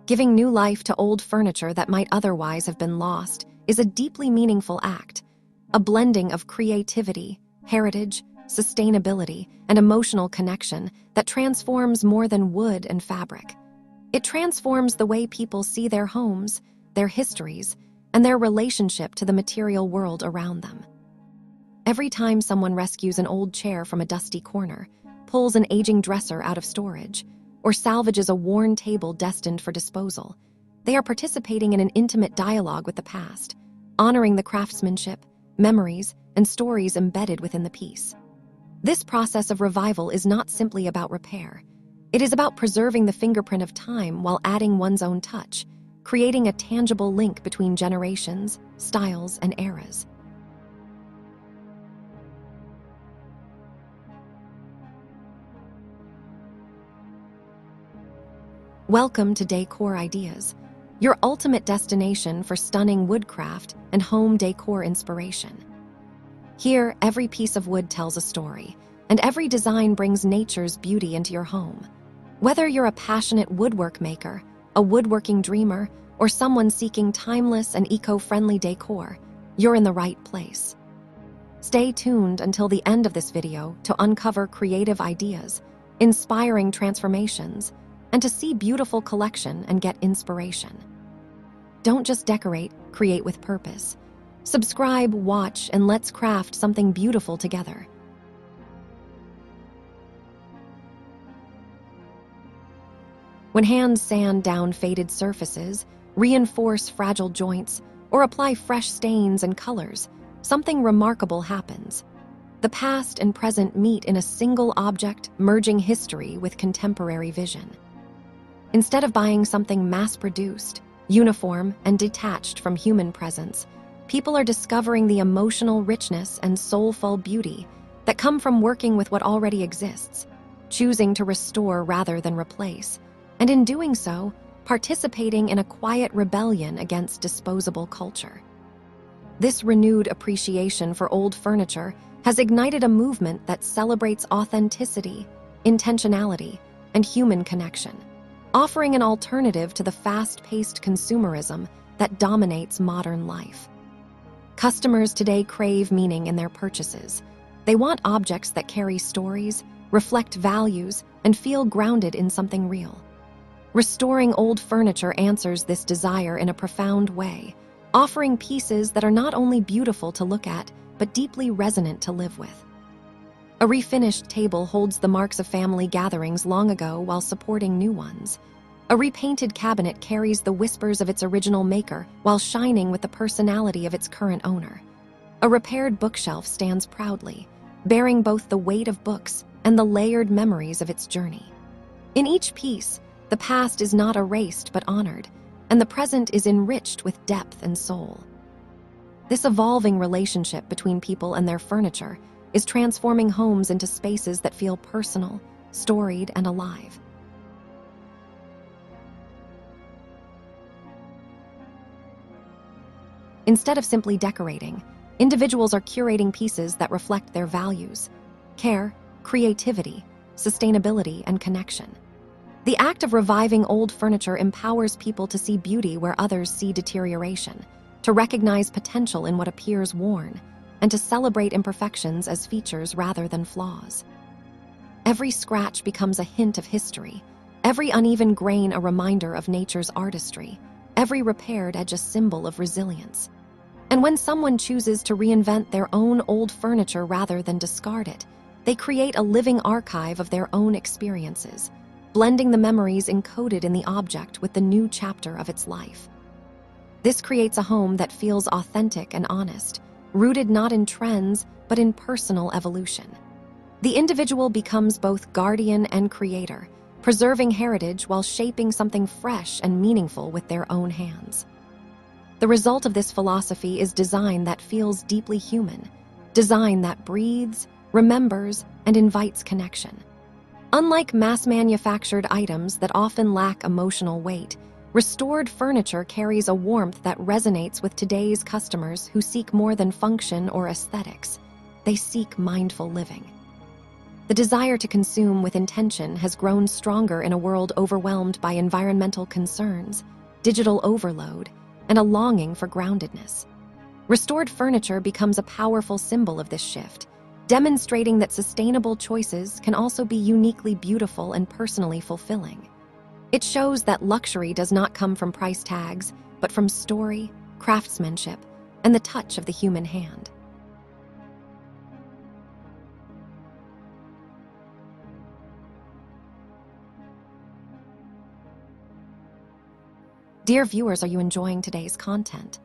Giving new life to old furniture that might otherwise have been lost is a deeply meaningful act, a blending of creativity, heritage, sustainability, and emotional connection that transforms more than wood and fabric. It transforms the way people see their homes, their histories, and their relationship to the material world around them. Every time someone rescues an old chair from a dusty corner, pulls an aging dresser out of storage, or salvages a worn table destined for disposal, they are participating in an intimate dialogue with the past, honoring the craftsmanship, memories, and stories embedded within the piece. This process of revival is not simply about repair. It is about preserving the fingerprint of time while adding one's own touch, creating a tangible link between generations, styles, and eras. Welcome to Decor Ideas, your ultimate destination for stunning woodcraft and home decor inspiration. Here, every piece of wood tells a story, and every design brings nature's beauty into your home. Whether you're a passionate woodwork maker, a woodworking dreamer, or someone seeking timeless and eco-friendly decor, you're in the right place. Stay tuned until the end of this video to uncover creative ideas, inspiring transformations, and to see beautiful collection and get inspiration. Don't just decorate, create with purpose. Subscribe, watch, and let's craft something beautiful together. When hands sand down faded surfaces, reinforce fragile joints, or apply fresh stains and colors, something remarkable happens. The past and present meet in a single object, merging history with contemporary vision. Instead of buying something mass-produced, uniform, and detached from human presence, people are discovering the emotional richness and soulful beauty that come from working with what already exists, choosing to restore rather than replace, and in doing so, participating in a quiet rebellion against disposable culture. This renewed appreciation for old furniture has ignited a movement that celebrates authenticity, intentionality, and human connection, offering an alternative to the fast-paced consumerism that dominates modern life. Customers today crave meaning in their purchases. They want objects that carry stories, reflect values, and feel grounded in something real. Restoring old furniture answers this desire in a profound way, offering pieces that are not only beautiful to look at, but deeply resonant to live with. A refinished table holds the marks of family gatherings long ago while supporting new ones. A repainted cabinet carries the whispers of its original maker while shining with the personality of its current owner. A repaired bookshelf stands proudly, bearing both the weight of books and the layered memories of its journey. In each piece, the past is not erased but honored, and the present is enriched with depth and soul. This evolving relationship between people and their furniture is transforming homes into spaces that feel personal, storied, and alive. Instead of simply decorating, individuals are curating pieces that reflect their values: care, creativity, sustainability, and connection. The act of reviving old furniture empowers people to see beauty where others see deterioration, to recognize potential in what appears worn, and to celebrate imperfections as features rather than flaws. Every scratch becomes a hint of history, every uneven grain a reminder of nature's artistry, every repaired edge a symbol of resilience. And when someone chooses to reinvent their own old furniture rather than discard it, they create a living archive of their own experiences, blending the memories encoded in the object with the new chapter of its life. This creates a home that feels authentic and honest, rooted not in trends, but in personal evolution. The individual becomes both guardian and creator, preserving heritage while shaping something fresh and meaningful with their own hands. The result of this philosophy is design that feels deeply human, design that breathes, remembers, and invites connection. Unlike mass-manufactured items that often lack emotional weight, restored furniture carries a warmth that resonates with today's customers who seek more than function or aesthetics. They seek mindful living. The desire to consume with intention has grown stronger in a world overwhelmed by environmental concerns, digital overload, and a longing for groundedness. Restored furniture becomes a powerful symbol of this shift, demonstrating that sustainable choices can also be uniquely beautiful and personally fulfilling. It shows that luxury does not come from price tags, but from story, craftsmanship, and the touch of the human hand. Dear viewers, are you enjoying today's content?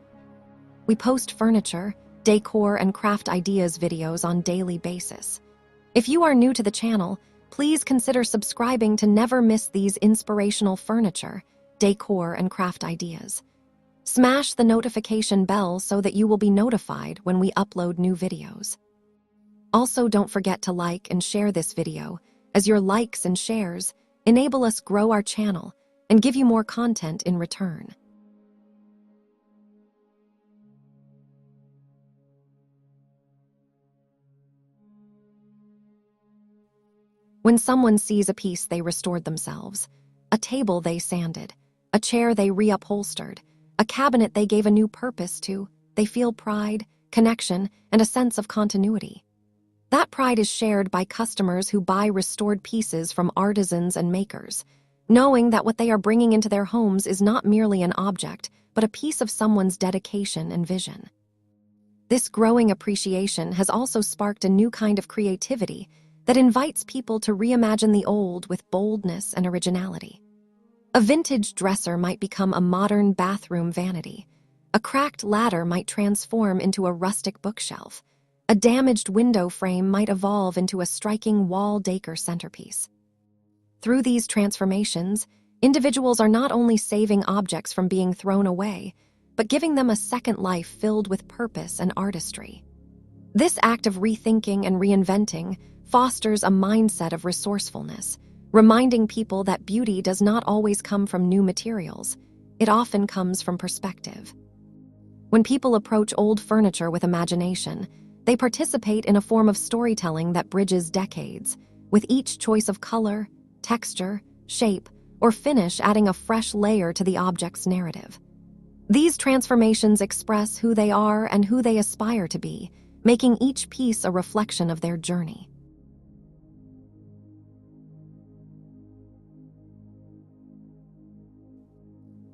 We post furniture, decor, and craft ideas videos on a daily basis. If you are new to the channel, please consider subscribing to never miss these inspirational furniture, decor, and craft ideas. Smash the notification bell so that you will be notified when we upload new videos. Also, don't forget to like and share this video, as your likes and shares enable us grow our channel and give you more content in return. When someone sees a piece they restored themselves, a table they sanded, a chair they reupholstered, a cabinet they gave a new purpose to, they feel pride, connection, and a sense of continuity. That pride is shared by customers who buy restored pieces from artisans and makers, knowing that what they are bringing into their homes is not merely an object, but a piece of someone's dedication and vision. This growing appreciation has also sparked a new kind of creativity that invites people to reimagine the old with boldness and originality. A vintage dresser might become a modern bathroom vanity. A cracked ladder might transform into a rustic bookshelf. A damaged window frame might evolve into a striking wall decor centerpiece. Through these transformations, individuals are not only saving objects from being thrown away, but giving them a second life filled with purpose and artistry. This act of rethinking and reinventing fosters a mindset of resourcefulness, reminding people that beauty does not always come from new materials. It often comes from perspective. When people approach old furniture with imagination, they participate in a form of storytelling that bridges decades, with each choice of color, texture, shape, or finish adding a fresh layer to the object's narrative. These transformations express who they are and who they aspire to be, making each piece a reflection of their journey.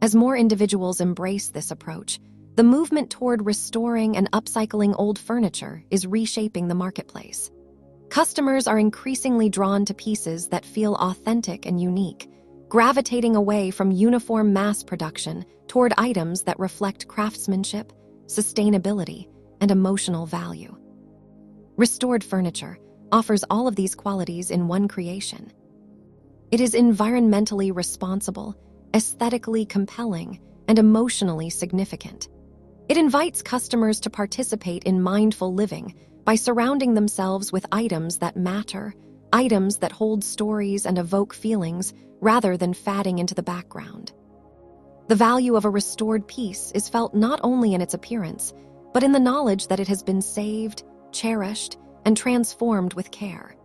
As more individuals embrace this approach, the movement toward restoring and upcycling old furniture is reshaping the marketplace. Customers are increasingly drawn to pieces that feel authentic and unique, gravitating away from uniform mass production toward items that reflect craftsmanship, sustainability, and emotional value. Restored furniture offers all of these qualities in one creation. It is environmentally responsible, aesthetically compelling, and emotionally significant. It invites customers to participate in mindful living by surrounding themselves with items that matter, items that hold stories and evoke feelings rather than fading into the background. The value of a restored piece is felt not only in its appearance, but in the knowledge that it has been saved, cherished, and transformed with care.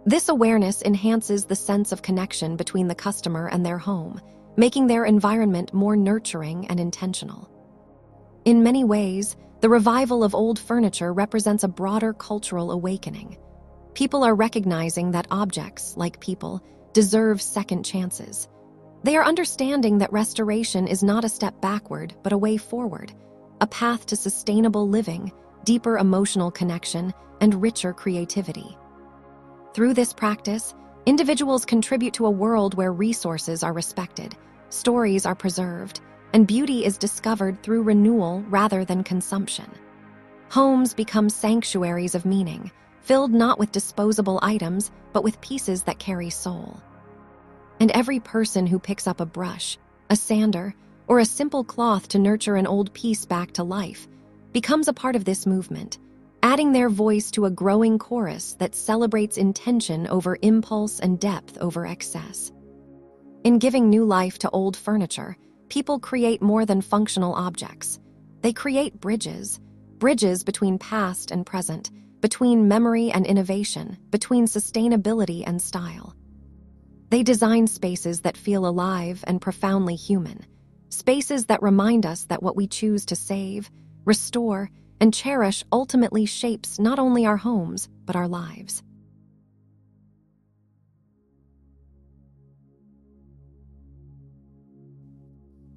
This awareness enhances the sense of connection between the customer and their home, making their environment more nurturing and intentional. In many ways, the revival of old furniture represents a broader cultural awakening. People are recognizing that objects, like people, deserve second chances. They are understanding that restoration is not a step backward, but a way forward, a path to sustainable living, deeper emotional connection, and richer creativity. Through this practice, individuals contribute to a world where resources are respected, stories are preserved, and beauty is discovered through renewal rather than consumption. Homes become sanctuaries of meaning, filled not with disposable items, but with pieces that carry soul. And every person who picks up a brush, a sander, or a simple cloth to nurture an old piece back to life becomes a part of this movement, adding their voice to a growing chorus that celebrates intention over impulse and depth over excess. In giving new life to old furniture, people create more than functional objects. They create bridges between past and present, between memory and innovation, between sustainability and style. They design spaces that feel alive and profoundly human, spaces that remind us that what we choose to save, restore, and cherish ultimately shapes not only our homes, but our lives.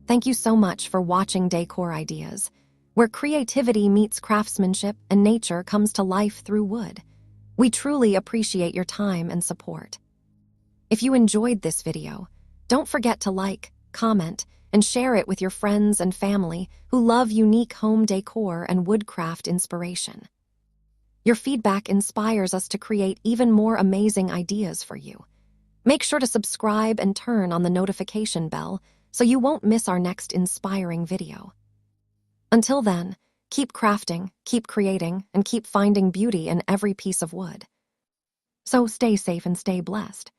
Thank you so much for watching Decor Ideas, where creativity meets craftsmanship and nature comes to life through wood. We truly appreciate your time and support. If you enjoyed this video, don't forget to like, comment, and share it with your friends and family who love unique home decor and woodcraft inspiration. Your feedback inspires us to create even more amazing ideas for you. Make sure to subscribe and turn on the notification bell so you won't miss our next inspiring video. Until then, keep crafting, keep creating, and keep finding beauty in every piece of wood. So stay safe and stay blessed.